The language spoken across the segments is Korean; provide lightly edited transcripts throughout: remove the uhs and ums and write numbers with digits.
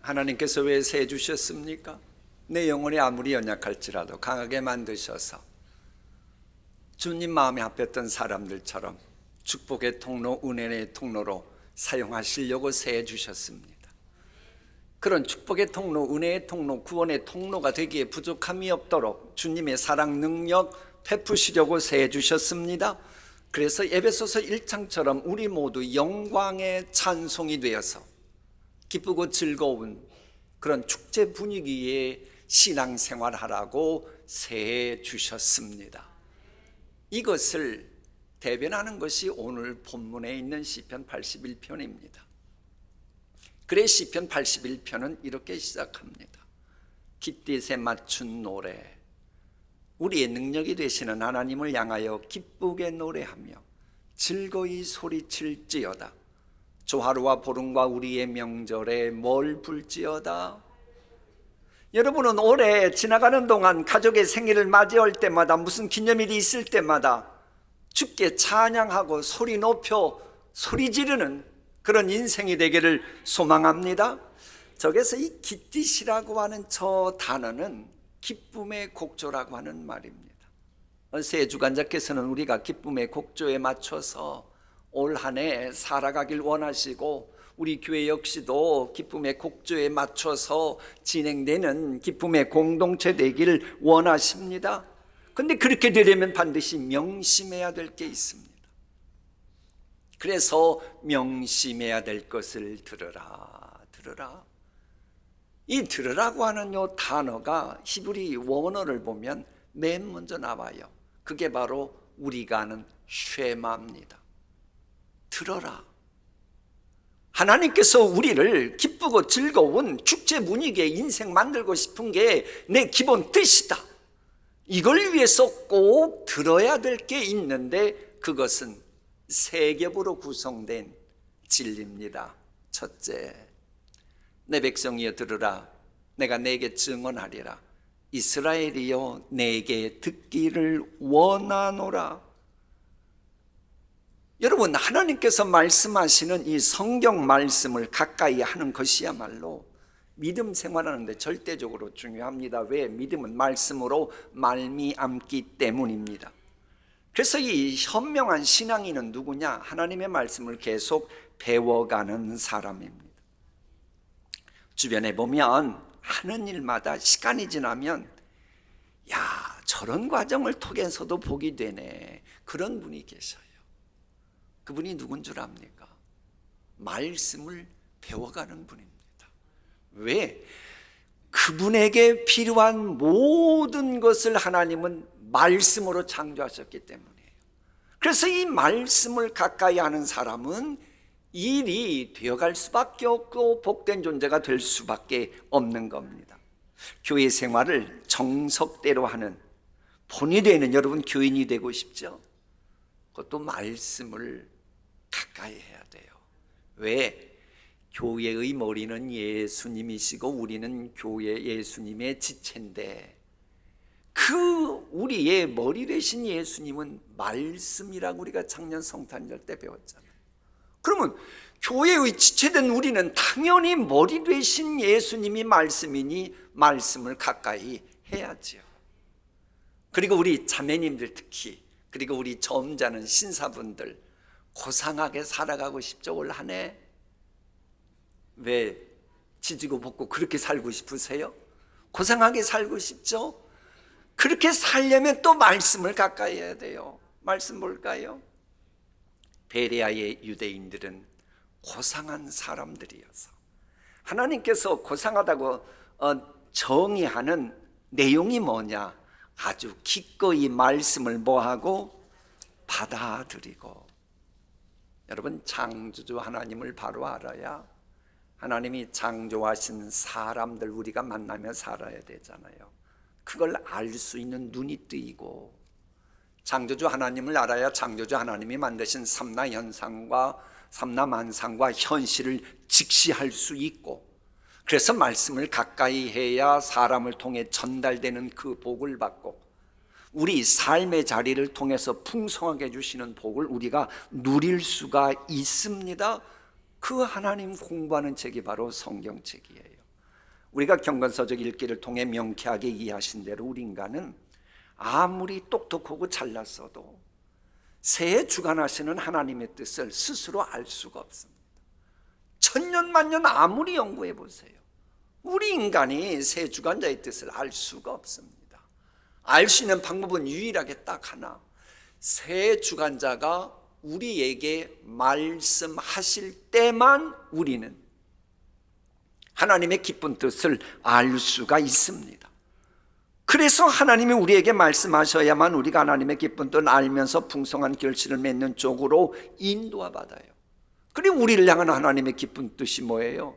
하나님께서 왜 새 주셨습니까? 내 영혼이 아무리 연약할지라도 강하게 만드셔서 주님 마음에 합했던 사람들처럼 축복의 통로, 은혜의 통로로 사용하시려고 새 주셨습니다. 그런 축복의 통로, 은혜의 통로, 구원의 통로가 되기에 부족함이 없도록 주님의 사랑 능력 베푸시려고 새 주셨습니다. 그래서 에베소서 1장처럼 우리 모두 영광의 찬송이 되어서 기쁘고 즐거운 그런 축제 분위기의 신앙생활하라고 새 주셨습니다. 이것을 대변하는 것이 오늘 본문에 있는 시편 81편입니다. 그래 시편 81편은 이렇게 시작합니다. 깃딧에 맞춘 노래, 우리의 능력이 되시는 하나님을 향하여 기쁘게 노래하며 즐거이 소리칠지어다. 조하루와 보름과 우리의 명절에 뭘 불지어다. 여러분은 올해 지나가는 동안 가족의 생일을 맞이할 때마다 무슨 기념일이 있을 때마다 주께 찬양하고 소리 높여 소리 지르는 그런 인생이 되기를 소망합니다. 저기서 이 깃딧이라고 하는 저 단어는 기쁨의 곡조라고 하는 말입니다. 새 주간자께서는 우리가 기쁨의 곡조에 맞춰서 올 한 해 살아가길 원하시고 우리 교회 역시도 기쁨의 곡조에 맞춰서 진행되는 기쁨의 공동체 되기를 원하십니다. 그런데 그렇게 되려면 반드시 명심해야 될 게 있습니다. 그래서 명심해야 될 것을 들으라. 이 들으라고 하는 요 단어가 히브리 원어를 보면 맨 먼저 나와요. 그게 바로 우리가 아는 쉐마입니다. 들어라. 하나님께서 우리를 기쁘고 즐거운 축제 분위기의 인생 만들고 싶은 게 내 기본 뜻이다. 이걸 위해서 꼭 들어야 될 게 있는데 그것은 세 겹으로 구성된 진리입니다. 첫째, 내 백성이여 들으라. 내가 내게 증언하리라. 이스라엘이여 내게 듣기를 원하노라. 여러분, 하나님께서 말씀하시는 이 성경 말씀을 가까이 하는 것이야말로 믿음 생활하는데 절대적으로 중요합니다. 왜? 믿음은 말씀으로 말미암기 때문입니다. 그래서 이 현명한 신앙인은 누구냐? 하나님의 말씀을 계속 배워가는 사람입니다. 주변에 보면 하는 일마다 시간이 지나면 야, 저런 과정을 통해서도 복이 되네, 그런 분이 계셔요. 그분이 누군 줄 압니까? 말씀을 배워가는 분입니다. 왜? 그분에게 필요한 모든 것을 하나님은 말씀으로 창조하셨기 때문이에요. 그래서 이 말씀을 가까이 하는 사람은 일이 되어갈 수밖에 없고 복된 존재가 될 수밖에 없는 겁니다. 교회 생활을 정석대로 하는 본이 되는 여러분 교인이 되고 싶죠? 그것도 말씀을 가까이 해야 돼요. 왜? 교회의 머리는 예수님이시고 우리는 교회 예수님의 지체인데 그 우리의 머리 되신 예수님은 말씀이라고 우리가 작년 성탄절 때 배웠잖아요. 그러면 교회의 지체된 우리는 당연히 머리 되신 예수님이 말씀이니 말씀을 가까이 해야지요. 그리고 우리 자매님들 특히, 그리고 우리 점잖은 신사분들 고상하게 살아가고 싶죠? 올 한 해 왜 지지고 볶고 그렇게 살고 싶으세요? 고상하게 살고 싶죠? 그렇게 살려면 또 말씀을 가까이 해야 돼요. 말씀 뭘까요? 베레아의 유대인들은 고상한 사람들이어서 하나님께서 고상하다고 정의하는 내용이 뭐냐? 아주 기꺼이 말씀을 뭐하고? 받아들이고. 여러분, 창조주 하나님을 바로 알아야 하나님이 창조하신 사람들 우리가 만나며 살아야 되잖아요. 그걸 알 수 있는 눈이 뜨이고, 창조주 하나님을 알아야 창조주 하나님이 만드신 삼라 현상과 삼라 만상과 현실을 직시할 수 있고, 그래서 말씀을 가까이 해야 사람을 통해 전달되는 그 복을 받고 우리 삶의 자리를 통해서 풍성하게 주시는 복을 우리가 누릴 수가 있습니다. 그 하나님 공부하는 책이 바로 성경책이에요. 우리가 경건서적 읽기를 통해 명쾌하게 이해하신 대로 우리 인간은 아무리 똑똑하고 잘났어도 새해 주관하시는 하나님의 뜻을 스스로 알 수가 없습니다. 천년만년 아무리 연구해 보세요. 우리 인간이 새 주관자의 뜻을 알 수가 없습니다. 알 수 있는 방법은 유일하게 딱 하나. 새 주관자가 우리에게 말씀하실 때만 우리는 하나님의 기쁜 뜻을 알 수가 있습니다. 그래서 하나님이 우리에게 말씀하셔야만 우리가 하나님의 기쁜 뜻을 알면서 풍성한 결실을 맺는 쪽으로 인도와 받아요. 그리고 우리를 향한 하나님의 기쁜 뜻이 뭐예요?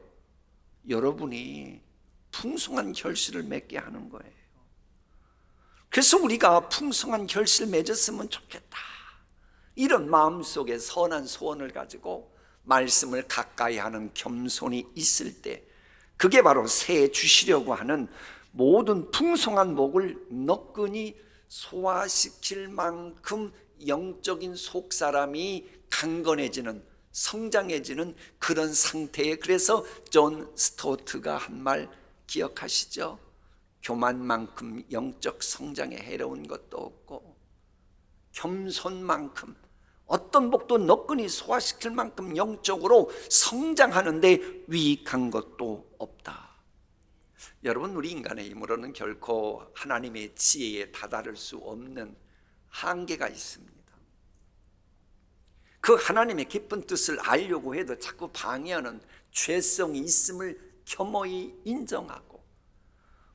여러분이 풍성한 결실을 맺게 하는 거예요. 그래서 우리가 풍성한 결실을 맺었으면 좋겠다, 이런 마음속에 선한 소원을 가지고 말씀을 가까이 하는 겸손이 있을 때, 그게 바로 새해 주시려고 하는 모든 풍성한 복을 너끈히 소화시킬 만큼 영적인 속사람이 강건해지는, 성장해지는 그런 상태에, 그래서 존 스토트가 한 말 기억하시죠? 교만만큼 영적 성장에 해로운 것도 없고, 겸손만큼 어떤 복도 너끈히 소화시킬 만큼 영적으로 성장하는데 유익한 것도 없다. 여러분, 우리 인간의 힘으로는 결코 하나님의 지혜에 다다를 수 없는 한계가 있습니다. 그 하나님의 기쁜 뜻을 알려고 해도 자꾸 방해하는 죄성이 있음을 겸허히 인정하고,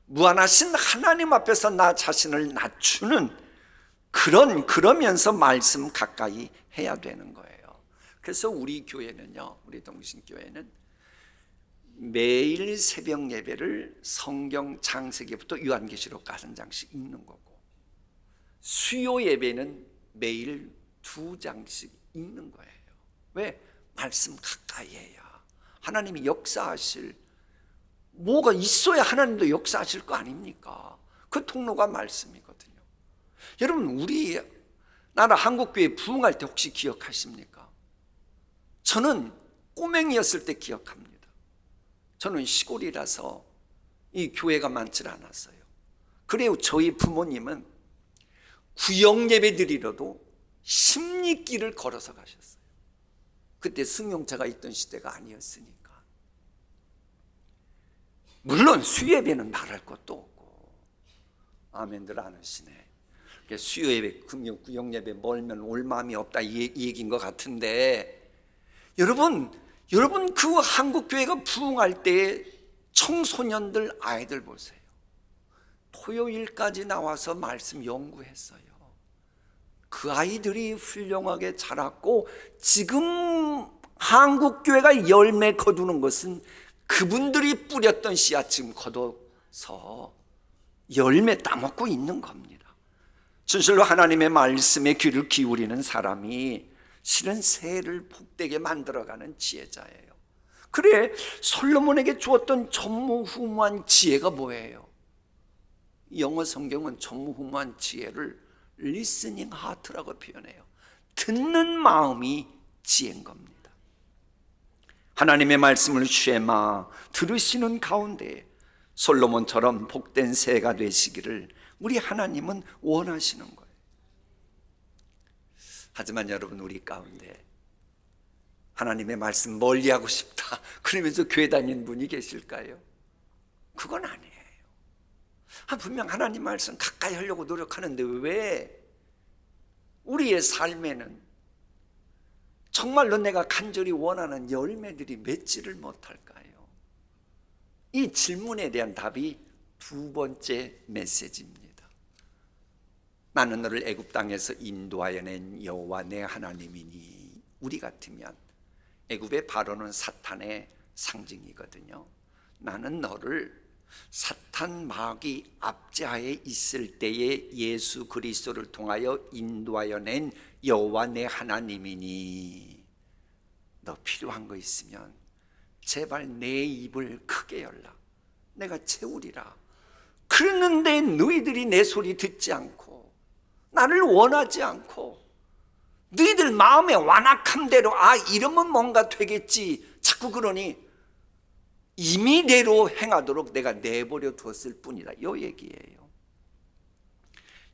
무한하신 하나님 앞에서 나 자신을 낮추는 그러면서 말씀 가까이 해야 되는 거예요. 그래서 우리 교회는요, 우리 동신교회는 매일 새벽 예배를 성경 창세기부터 요한계시록까지 한 장씩 읽는 거고, 수요 예배는 매일 2장씩 읽는 거예요. 왜? 말씀 가까이 해야 하나님이 역사하실, 뭐가 있어야 하나님도 역사하실 거 아닙니까? 그 통로가 말씀이거든요. 여러분, 우리 나라 한국교회 부흥할 때 혹시 기억하십니까? 저는 꼬맹이였을 때 기억합니다. 저는 시골이라서 이 교회가 많지 않았어요. 그래요, 저희 부모님은 구역 예배 드리러도 십리길을 걸어서 가셨어요. 그때 승용차가 있던 시대가 아니었으니까. 물론 수요예배는 말할 것도 없고, 아멘들 안 하시네. 수요예배, 금요 구역예배 멀면 올 마음이 없다, 이 얘기인 것 같은데, 여러분 그 한국교회가 부흥할 때 청소년들 아이들 보세요. 토요일까지 나와서 말씀 연구했어요. 그 아이들이 훌륭하게 자랐고, 지금 한국교회가 열매 거두는 것은 그분들이 뿌렸던 씨앗 지금 거둬서 열매 따먹고 있는 겁니다. 진실로 하나님의 말씀에 귀를 기울이는 사람이 실은 새해를 복되게 만들어가는 지혜자예요. 그래, 솔로몬에게 주었던 전무후무한 지혜가 뭐예요? 영어 성경은 전무후무한 지혜를 listening heart라고 표현해요. 듣는 마음이 지혜인 겁니다. 하나님의 말씀을 쉐마 들으시는 가운데 솔로몬처럼 복된 새해가 되시기를 우리 하나님은 원하시는 거예요. 하지만 여러분, 우리 가운데 하나님의 말씀 멀리하고 싶다 그러면서 교회 다니는 분이 계실까요? 그건 아니에요. 분명 하나님 말씀 가까이 하려고 노력하는데 왜 우리의 삶에는 정말로 내가 간절히 원하는 열매들이 맺지를 못할까요? 이 질문에 대한 답이 두 번째 메시지입니다. 나는 너를 애굽 땅에서 인도하여 낸 여호와 내 하나님이니. 우리 같으면 애굽의 바로는 사탄의 상징이거든요. 나는 너를 사탄 마귀 압제하에 있을 때에 예수 그리스도를 통하여 인도하여 낸 여호와 내 하나님이니. 너 필요한 거 있으면 제발 내 입을 크게 열라. 내가 채우리라. 그랬는데 너희들이 내 소리 듣지 않고 나를 원하지 않고 너희들 마음의 완악함대로 이러면 뭔가 되겠지 자꾸 그러니 임의대로 행하도록 내가 내버려 두었을 뿐이다, 이 얘기예요.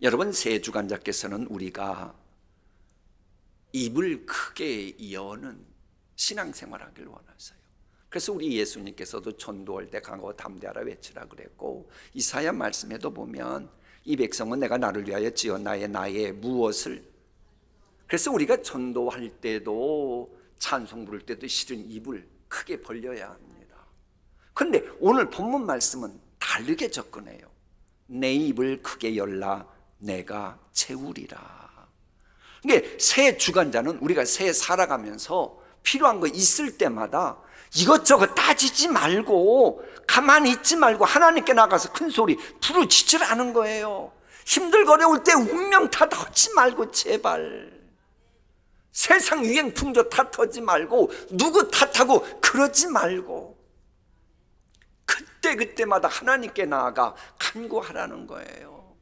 여러분, 새 주관자께서는 우리가 입을 크게 여는 신앙생활하길 원하세요. 그래서 우리 예수님께서도 전도할 때 강하고 담대하라 외치라 그랬고, 이사야 말씀에도 보면 이 백성은 내가 나를 위하여 지어 나의 무엇을, 그래서 우리가 전도할 때도 찬송 부를 때도 실은 입을 크게 벌려야 합니다. 그런데 오늘 본문 말씀은 다르게 접근해요. 내 입을 크게 열라 내가 채우리라. 이게 새 주관자는 우리가 새 살아가면서 필요한 거 있을 때마다 이것저것 따지지 말고 가만히 있지 말고 하나님께 나가서 큰 소리 부르짖으라는 거예요. 힘들고 어려울 때 운명 탓하지 말고 제발. 세상 유행 풍조 탓하지 말고 누구 탓하고 그러지 말고 그때마다 하나님께 나아가 간구하라는 거예요.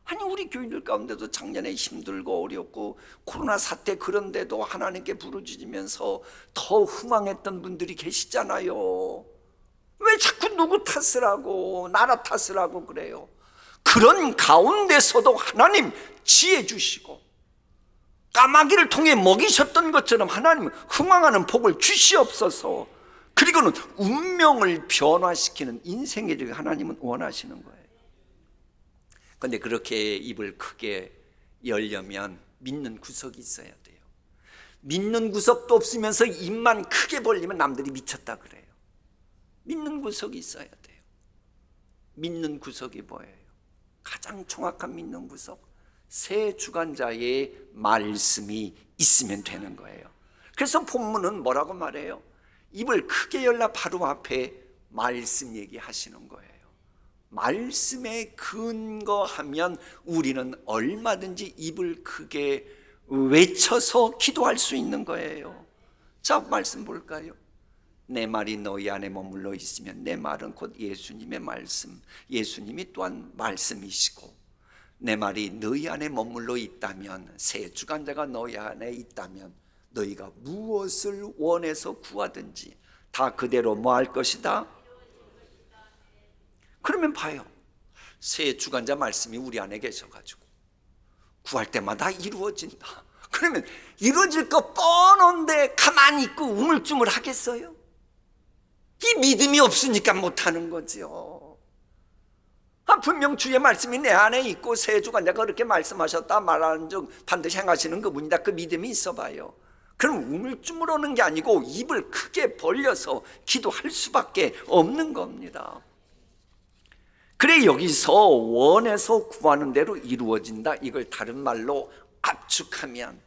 아니, 우리 교인들 가운데도 작년에 힘들고 어렵고 코로나 사태, 그런데도 하나님께 부르짖으면서 더 흥황했던 분들이 계시잖아요. 왜 자꾸 누구 탓을 하고 나라 탓을 하고 그래요? 그런 가운데서도 하나님 지혜 주시고 까마귀를 통해 먹이셨던 것처럼 하나님은 흥황하는 복을 주시옵소서. 그리고는 운명을 변화시키는 인생의 하나님은 원하시는 거예요. 그런데 그렇게 입을 크게 열려면 믿는 구석이 있어야 돼요. 믿는 구석도 없으면서 입만 크게 벌리면 남들이 미쳤다 그래요. 믿는 구석이 있어야 돼요. 믿는 구석이 뭐예요? 가장 정확한 믿는 구석, 새 주관자의 말씀이 있으면 되는 거예요. 그래서 본문은 뭐라고 말해요? 입을 크게 열라 바로 앞에 말씀 얘기하시는 거예요. 말씀에 근거하면 우리는 얼마든지 입을 크게 외쳐서 기도할 수 있는 거예요. 자, 말씀 볼까요? 내 말이 너희 안에 머물러 있으면, 내 말은 곧 예수님의 말씀, 예수님이 또한 말씀이시고, 내 말이 너희 안에 머물러 있다면, 새 주관자가 너희 안에 있다면 너희가 무엇을 원해서 구하든지 다 그대로 뭐 할 것이다? 그러면 봐요, 새 주관자 말씀이 우리 안에 계셔가지고 구할 때마다 이루어진다. 그러면 이루어질 거 뻔한데 가만히 있고 우물쭈물 하겠어요? 이 믿음이 없으니까 못하는 거죠. 분명 주의 말씀이 내 안에 있고 새 주관자가 그렇게 말씀하셨다 말하는 즉 반드시 행하시는 그분이다, 그 믿음이 있어 봐요. 그럼 우물쭈물 오는 게 아니고 입을 크게 벌려서 기도할 수밖에 없는 겁니다. 그래, 여기서 원해서 구하는 대로 이루어진다, 이걸 다른 말로 압축하면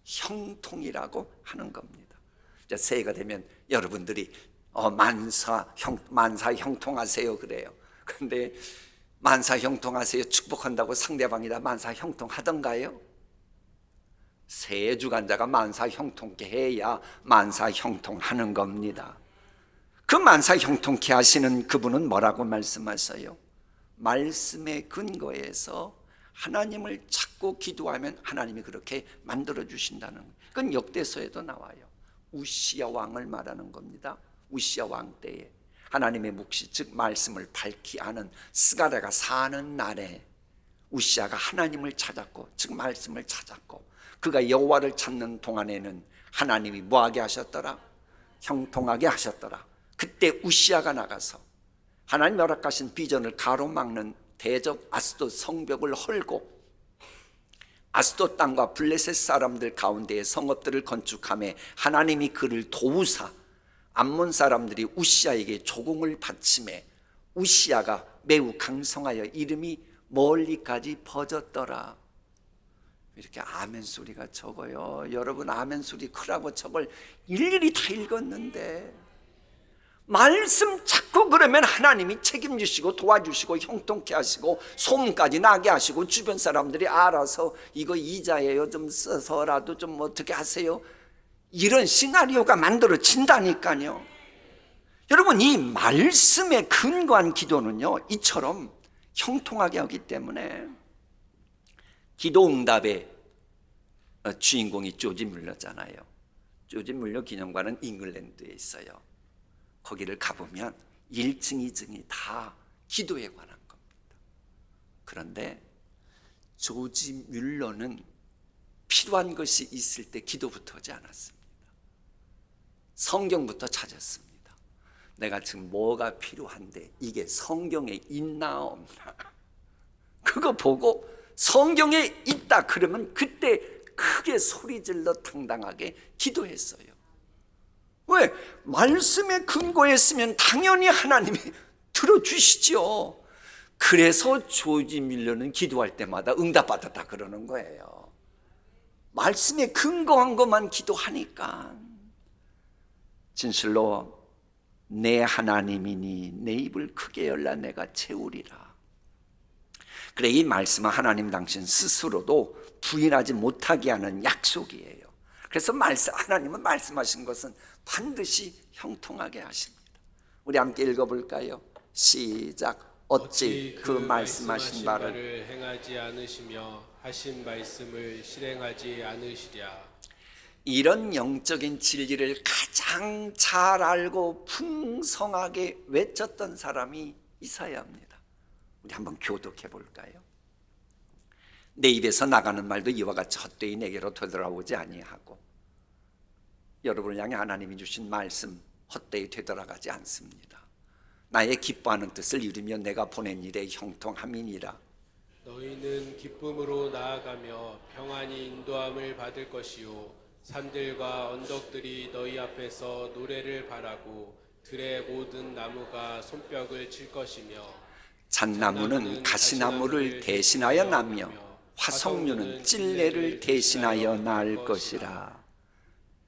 형통이라고 하는 겁니다. 이제 새해가 되면 여러분들이 만사 형통하세요 그래요. 그런데 만사 형통하세요 축복한다고 상대방이다 만사 형통하던가요? 새 주관자가 만사 형통케 해야 만사 형통하는 겁니다. 그 만사 형통케 하시는 그분은 뭐라고 말씀하세요? 말씀의 근거에서 하나님을 찾고 기도하면 하나님이 그렇게 만들어 주신다는 거예요. 그건 역대서에도 나와요. 우시야 왕을 말하는 겁니다. 우시야 왕 때에 하나님의 묵시 즉 말씀을 밝히 아는 스가랴가 사는 날에 우시야가 하나님을 찾았고 즉 말씀을 찾았고, 그가 여호와를 찾는 동안에는 하나님이 뭐하게 하셨더라? 형통하게 하셨더라. 그때 우시야가 나가서 하나님 허락하신 비전을 가로막는 대적 아스돗 성벽을 헐고 아스돗 땅과 블레셋 사람들 가운데에 성읍들을 건축하며 하나님이 그를 도우사 암몬 사람들이 우시야에게 조공을 바치매 우시야가 매우 강성하여 이름이 멀리까지 퍼졌더라. 이렇게 아멘 소리가 적어요. 여러분, 아멘 소리 크라고 저걸 일일이 다 읽었는데 말씀 찾고 그러면 하나님이 책임지시고 도와주시고 형통케 하시고 소문까지 나게 하시고 주변 사람들이 알아서 이거 이자예요 좀 써서라도 좀 어떻게 하세요, 이런 시나리오가 만들어진다니까요. 여러분, 이 말씀에 근거한 기도는요 이처럼 형통하게 하기 때문에 기도 응답의 주인공이 조지 뮬러잖아요. 조지 뮬러 기념관은 잉글랜드에 있어요. 거기를 가보면 1층, 2층이 다 기도에 관한 겁니다. 그런데 조지 뮬러는 필요한 것이 있을 때 기도부터 하지 않았습니다. 성경부터 찾았습니다. 내가 지금 뭐가 필요한데 이게 성경에 있나 없나, 그거 보고 성경에 있다 그러면 그때 크게 소리질러 당당하게 기도했어요. 왜? 말씀에 근거했으면 당연히 하나님이 들어주시죠. 그래서 조지 밀러는 기도할 때마다 응답받았다 그러는 거예요. 말씀에 근거한 것만 기도하니까. 진실로 내 하나님이니 내 입을 크게 열라 내가 채우리라. 그래, 이 말씀은 하나님 당신 스스로도 부인하지 못하게 하는 약속이에요. 그래서 하나님은 말씀하신 것은 반드시 형통하게 하십니다. 우리 함께 읽어볼까요? 시작. 어찌 그 말씀하신 바를 행하지 않으시며 하신 말씀을 실행하지 않으시랴. 이런 영적인 진리를 가장 잘 알고 풍성하게 외쳤던 사람이 이사야입니다. 우리 한번 교독해 볼까요? 내 입에서 나가는 말도 이와 같이 헛되이 내게로 되돌아오지 아니하고, 여러분을 향해 하나님이 주신 말씀 헛되이 되돌아가지 않습니다. 나의 기뻐하는 뜻을 이루며 내가 보낸 일에 형통함이니라. 너희는 기쁨으로 나아가며 평안히 인도함을 받을 것이요 산들과 언덕들이 너희 앞에서 노래를 바라고 들의 모든 나무가 손뼉을 칠 것이며 잣나무는 가시나무를 대신하여 나며 화석류는 찔레를 대신하여 낳을 것이라.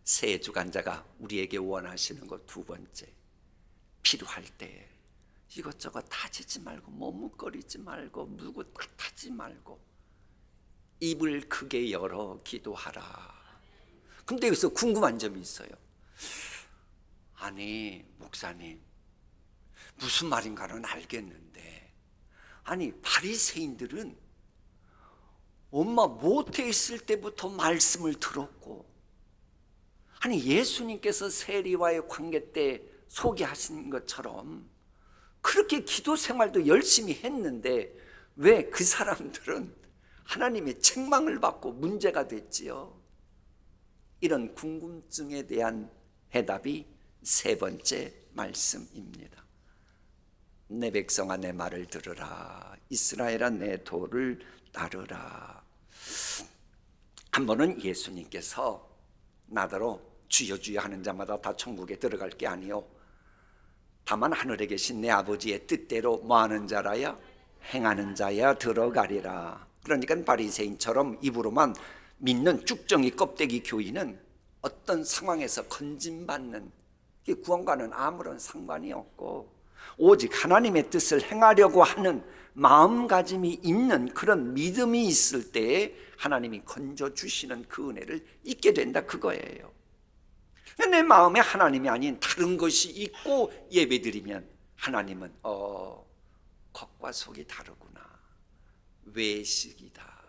새 주관자가 우리에게 원하시는 것 두 번째, 필요할 때 이것저것 따지지 말고 머뭇거리지 말고 누구 탓하지 말고 입을 크게 열어 기도하라. 근데 여기서 궁금한 점이 있어요. 아니 목사님, 무슨 말인가는 알겠는데, 아니 바리새인들은 엄마 모태에 있을 때부터 말씀을 들었고, 아니 예수님께서 세리와의 관계 때 소개하신 것처럼 그렇게 기도 생활도 열심히 했는데 왜 그 사람들은 하나님의 책망을 받고 문제가 됐지요? 이런 궁금증에 대한 해답이 세 번째 말씀입니다. 내 백성아 내 말을 들으라. 이스라엘아 내 도를 따르라. 한 번은 예수님께서 나더러 주여 주여 하는 자마다 다 천국에 들어갈 게 아니요 다만 하늘에 계신 내 아버지의 뜻대로 뭐하는 자라야? 행하는 자야 들어가리라. 그러니까 바리새인처럼 입으로만 믿는 쭉정이 껍데기 교인은 어떤 상황에서 건진받는, 구원과는 아무런 상관이 없고 오직 하나님의 뜻을 행하려고 하는 마음가짐이 있는 그런 믿음이 있을 때에 하나님이 건져주시는 그 은혜를 잊게 된다 그거예요. 내 마음에 하나님이 아닌 다른 것이 있고 예배드리면 하나님은 겉과 속이 다르구나, 외식이다,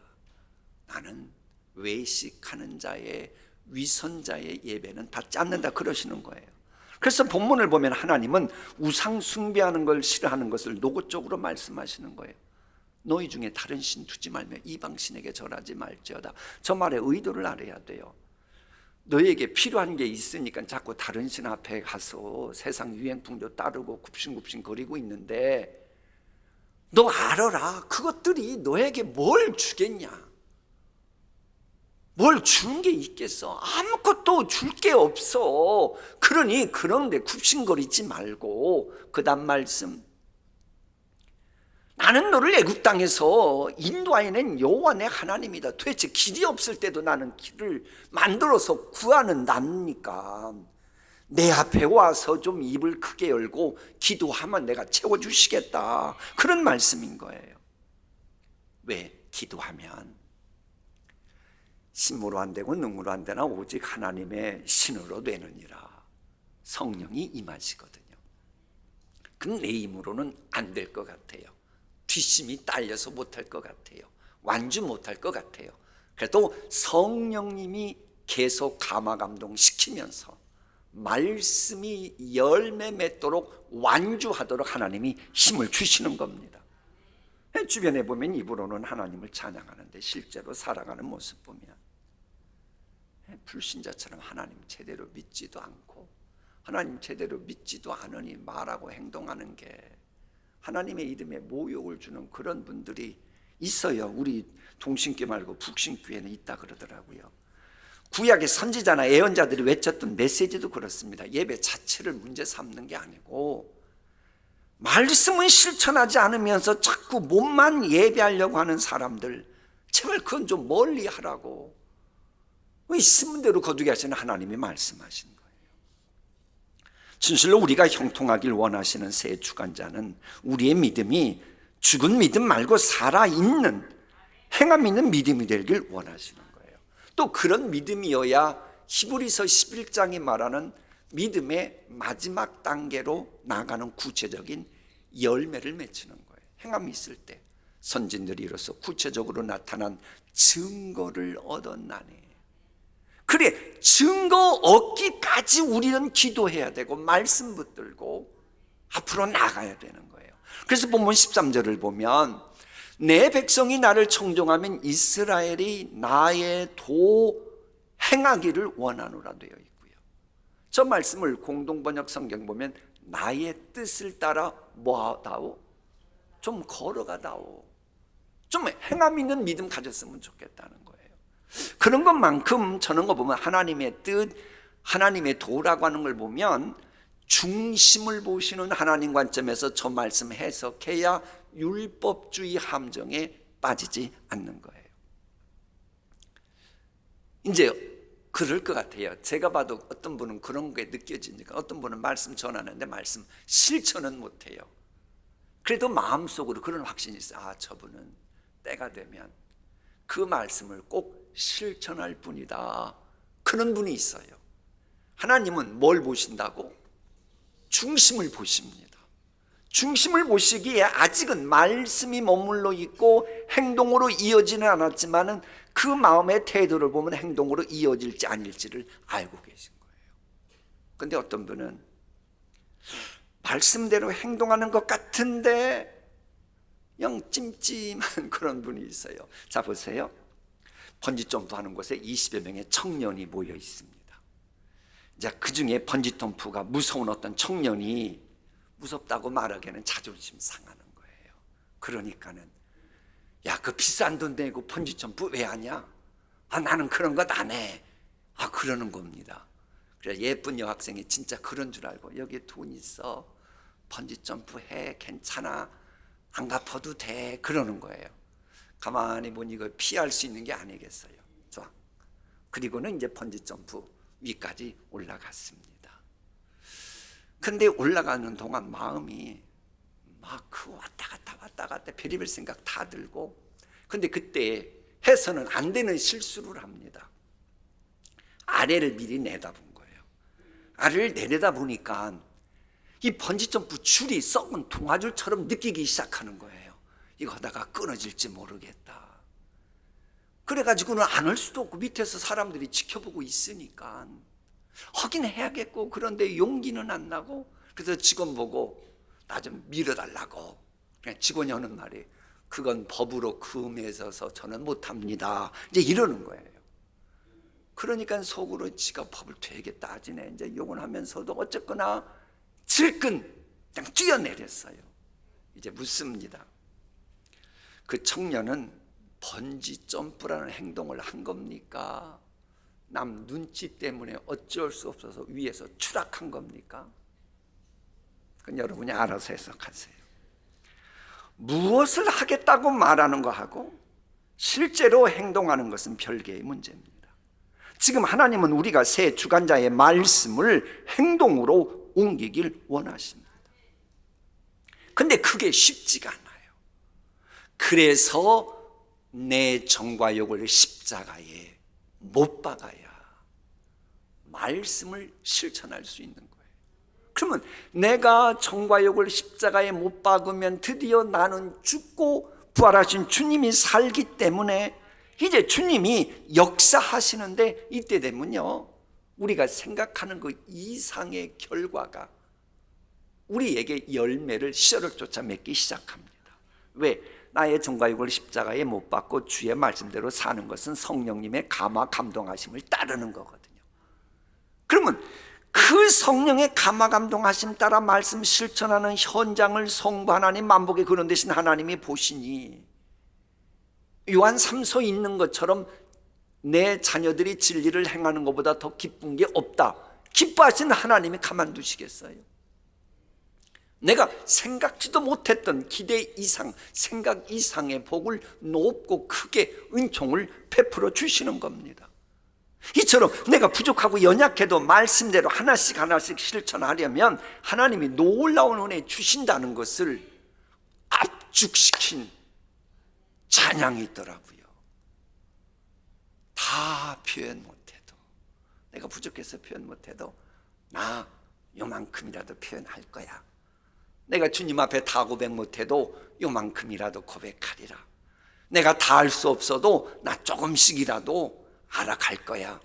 나는 외식하는 자의 위선자의 예배는 받지 않는다 그러시는 거예요. 그래서 본문을 보면 하나님은 우상 숭배하는 걸 싫어하는 것을 노골적으로 말씀하시는 거예요. 너희 중에 다른 신 두지 말며 이방신에게 절하지 말지어다. 저 말의 의도를 알아야 돼요. 너희에게 필요한 게 있으니까 자꾸 다른 신 앞에 가서 세상 유행풍조 따르고 굽신굽신 거리고 있는데, 너 알아라. 그것들이 너에게 뭘 주겠냐? 뭘 주는 게 있겠어? 아무것도 줄 게 없어. 그러니 그런데 굽신거리지 말고 그 다음 말씀, 나는 너를 애굽 땅에서 인도하여낸 여호와 내 하나님이다. 도대체 길이 없을 때도 나는 길을 만들어서 구하는 나니까 내 앞에 와서 좀 입을 크게 열고 기도하면 내가 채워주시겠다. 그런 말씀인 거예요. 왜? 기도하면 신으로 안 되고 능으로 안 되나 오직 하나님의 신으로 되느니라. 성령이 임하시거든요. 그럼 내 힘으로는 안 될 것 같아요. 뒷심이 딸려서 못할 것 같아요. 완주 못할 것 같아요. 그래도 성령님이 계속 감화 감동시키면서 말씀이 열매 맺도록 완주하도록 하나님이 힘을 주시는 겁니다. 주변에 보면 입으로는 하나님을 찬양하는데 실제로 살아가는 모습 보면 불신자처럼 하나님 제대로 믿지도 않고 하나님 제대로 믿지도 않으니 말하고 행동하는 게 하나님의 이름에 모욕을 주는 그런 분들이 있어요. 우리 동신교 말고 북신교에는 있다 그러더라고요. 구약의 선지자나 예언자들이 외쳤던 메시지도 그렇습니다. 예배 자체를 문제 삼는 게 아니고 말씀은 실천하지 않으면서 자꾸 몸만 예배하려고 하는 사람들, 제발 그건 좀 멀리 하라고 있는 대로 거두게 하시는 하나님이 말씀하신 거예요. 진실로 우리가 형통하길 원하시는 새 주관자는 우리의 믿음이 죽은 믿음 말고 살아있는 행함 있는 믿음이 되길 원하시는 거예요. 또 그런 믿음이어야 히브리서 11장이 말하는 믿음의 마지막 단계로 나아가는 구체적인 열매를 맺히는 거예요. 행함이 있을 때 선진들이 이로써 구체적으로 나타난 증거를 얻었나니, 그래 증거 얻기까지 우리는 기도해야 되고 말씀 붙들고 앞으로 나가야 되는 거예요. 그래서 본문 13절을 보면 내 백성이 나를 청종하면 이스라엘이 나의 도 행하기를 원하노라 되어 있고요. 저 말씀을 공동번역 성경 보면 나의 뜻을 따라 뭐하다오? 좀 걸어가다오. 좀 행함 있는 믿음 가졌으면 좋겠다는 거예요. 그런 것만큼 저는 거 보면 하나님의 뜻, 하나님의 도라고 하는 걸 보면 중심을 보시는 하나님 관점에서 저 말씀 해석해야 율법주의 함정에 빠지지 않는 거예요. 이제 그럴 것 같아요. 제가 봐도 어떤 분은 그런 게 느껴지니까 어떤 분은 말씀 전하는데 말씀 실천은 못해요. 그래도 마음속으로 그런 확신이 있어요. 아, 저분은 때가 되면 그 말씀을 꼭 실천할 뿐이다. 그런 분이 있어요. 하나님은 뭘 보신다고? 중심을 보십니다. 중심을 보시기에 아직은 말씀이 머물러 있고 행동으로 이어지는 않았지만은 그 마음의 태도를 보면 행동으로 이어질지 아닐지를 알고 계신 거예요. 그런데 어떤 분은 말씀대로 행동하는 것 같은데 영 찜찜한 그런 분이 있어요. 자, 보세요. 번지점프 하는 곳에 20여 명의 청년이 모여 있습니다. 이제 그 중에 번지점프가 무서운 어떤 청년이 무섭다고 말하기에는 자존심 상하는 거예요. 그러니까는 야, 그 비싼 돈 내고 번지점프 왜 하냐? 아, 나는 그런 것 안 해. 아, 그러는 겁니다. 그래서 예쁜 여학생이 진짜 그런 줄 알고 여기에 돈 있어. 번지점프 해. 괜찮아. 안 갚아도 돼. 그러는 거예요. 가만히 보니 이걸 피할 수 있는 게 아니겠어요. 좋아. 그리고는 이제 번지점프 위까지 올라갔습니다. 근데 올라가는 동안 마음이 막 왔다 갔다 별의별 생각 다 들고, 근데 그때 해서는 안 되는 실수를 합니다. 아래를 미리 내다본 거예요. 아래를 내려다보니까 이 번지점프 줄이 썩은 동아줄처럼 느끼기 시작하는 거예요. 이거 하다가 끊어질지 모르겠다. 그래가지고는 안 할 수도 없고 밑에서 사람들이 지켜보고 있으니까 하긴 해야겠고, 그런데 용기는 안 나고, 그래서 직원 보고 나 좀 밀어달라고. 그냥 직원이 하는 말이 그건 법으로 금해져서 저는 못합니다. 이제 이러는 거예요. 그러니까 속으로 지가 법을 되게 따지네. 이제 욕을 하면서도 어쨌거나 질끈 그냥 뛰어내렸어요. 이제 묻습니다. 그 청년은 번지 점프라는 행동을 한 겁니까? 남 눈치 때문에 어쩔 수 없어서 위에서 추락한 겁니까? 그건 여러분이 알아서 해석하세요. 무엇을 하겠다고 말하는 거하고 실제로 행동하는 것은 별개의 문제입니다. 지금 하나님은 우리가 새 주관자의 말씀을 행동으로 옮기길 원하십니다. 근데 그게 쉽지가 않아요. 그래서 내 정과 욕을 십자가에 못 박아야 말씀을 실천할 수 있는 거예요. 그러면 내가 정과 욕을 십자가에 못 박으면 드디어 나는 죽고 부활하신 주님이 살기 때문에 이제 주님이 역사하시는데 이때 되면요 우리가 생각하는 그 이상의 결과가 우리에게 열매를 시절을 쫓아 맺기 시작합니다. 왜? 나의 종과 육을 십자가에 못 박고 주의 말씀대로 사는 것은 성령님의 감화 감동하심을 따르는 거거든요. 그러면 그 성령의 감화 감동하심 따라 말씀 실천하는 현장을 성부 하나님 만복의 근원 되신 하나님이 보시니 요한 3서에 있는 것처럼 내 자녀들이 진리를 행하는 것보다 더 기쁜 게 없다. 기뻐하시는 하나님이 가만두시겠어요? 내가 생각지도 못했던 기대 이상, 생각 이상의 복을 높고 크게 은총을 베풀어 주시는 겁니다. 이처럼 내가 부족하고 연약해도 말씀대로 하나씩 하나씩 실천하려면 하나님이 놀라운 은혜 주신다는 것을 압축시킨 찬양이 있더라고요. 다 표현 못해도, 내가 부족해서 표현 못해도 나 요만큼이라도 표현할 거야. 내가 주님 앞에 다 고백 못해도 요만큼이라도 고백하리라. 내가 다 할 수 없어도 나 조금씩이라도 알아갈 거야.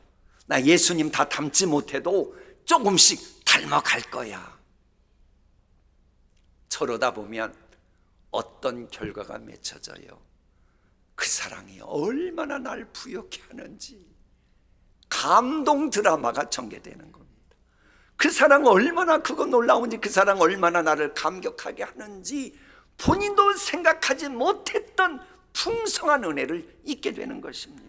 나 예수님 다 닮지 못해도 조금씩 닮아갈 거야. 저러다 보면 어떤 결과가 맺혀져요? 그 사랑이 얼마나 날 부욕해 하는지 감동 드라마가 전개되는 겁니다. 그 사랑 얼마나 그거 놀라운지, 그 사랑 얼마나 나를 감격하게 하는지 본인도 생각하지 못했던 풍성한 은혜를 잊게 되는 것입니다.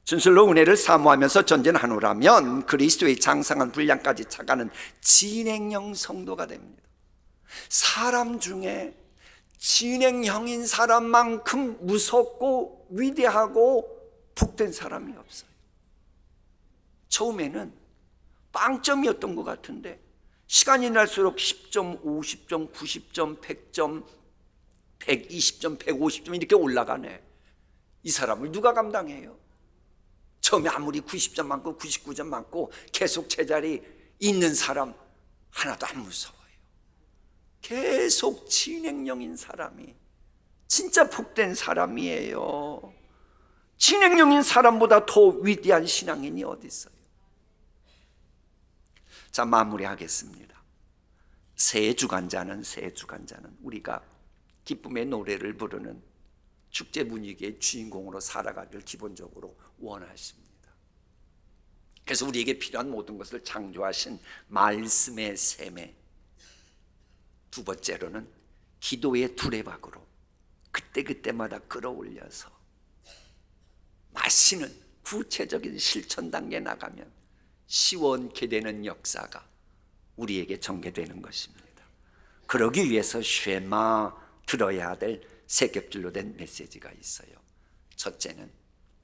진실로 은혜를 사모하면서 전진하노라면 그리스도의 장성한 분량까지 차가는 진행형 성도가 됩니다. 사람 중에 진행형인 사람만큼 무섭고 위대하고 복된 사람이 없어요. 처음에는 빵점이었던 것 같은데 시간이 날수록 10점, 50점, 90점, 100점, 120점, 150점 이렇게 올라가네. 이 사람을 누가 감당해요? 처음에 아무리 90점 많고 99점 많고 계속 제자리 있는 사람 하나도 안 무서워요. 계속 진행형인 사람이 진짜 복된 사람이에요. 진행형인 사람보다 더 위대한 신앙인이 어디 있어요? 자, 마무리하겠습니다. 새 주간자는 우리가 기쁨의 노래를 부르는 축제 분위기의 주인공으로 살아가길 기본적으로 원하십니다. 그래서 우리에게 필요한 모든 것을 창조하신 말씀의 샘에, 두 번째로는 기도의 두레박으로 그때그때마다 끌어올려서 마시는 구체적인 실천 단계에 나가면 시원케 되는 역사가 우리에게 전개되는 것입니다. 그러기 위해서 쉐마 들어야 될 세 겹줄로 된 메시지가 있어요. 첫째는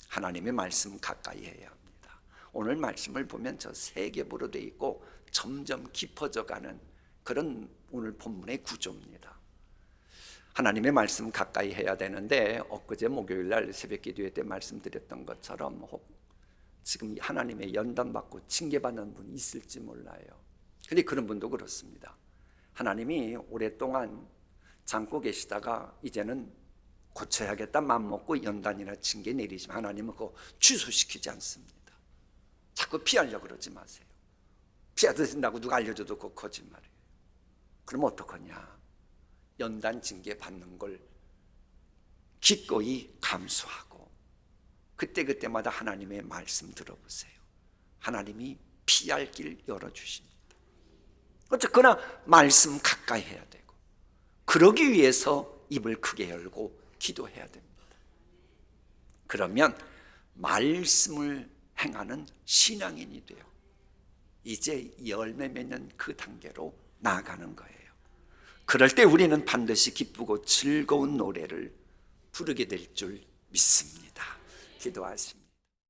하나님의 말씀 가까이 해야 합니다. 오늘 말씀을 보면 저 세 겹으로 되어 있고 점점 깊어져 가는 그런 오늘 본문의 구조입니다. 하나님의 말씀 가까이 해야 되는데 엊그제 목요일 날 새벽 기도회 때 말씀드렸던 것처럼 지금 하나님의 연단받고 징계받는 분이 있을지 몰라요. 그런데 그런 분도 그렇습니다. 하나님이 오랫동안 참고 계시다가 이제는 고쳐야겠다 맘먹고 연단이나 징계 내리시면 하나님은 그거 취소시키지 않습니다. 자꾸 피하려고 그러지 마세요. 피하도 된다고 누가 알려줘도 그거 거짓말이에요. 그럼 어떡하냐? 연단 징계 받는 걸 기꺼이 감수하고 그때그때마다 하나님의 말씀 들어보세요. 하나님이 피할 길 열어주십니다. 어쨌거나 말씀 가까이 해야 되고 그러기 위해서 입을 크게 열고 기도해야 됩니다. 그러면 말씀을 행하는 신앙인이 돼요. 이제 열매 맺는 그 단계로 나아가는 거예요. 그럴 때 우리는 반드시 기쁘고 즐거운 노래를 부르게 될 줄 믿습니다. 기도하십니다.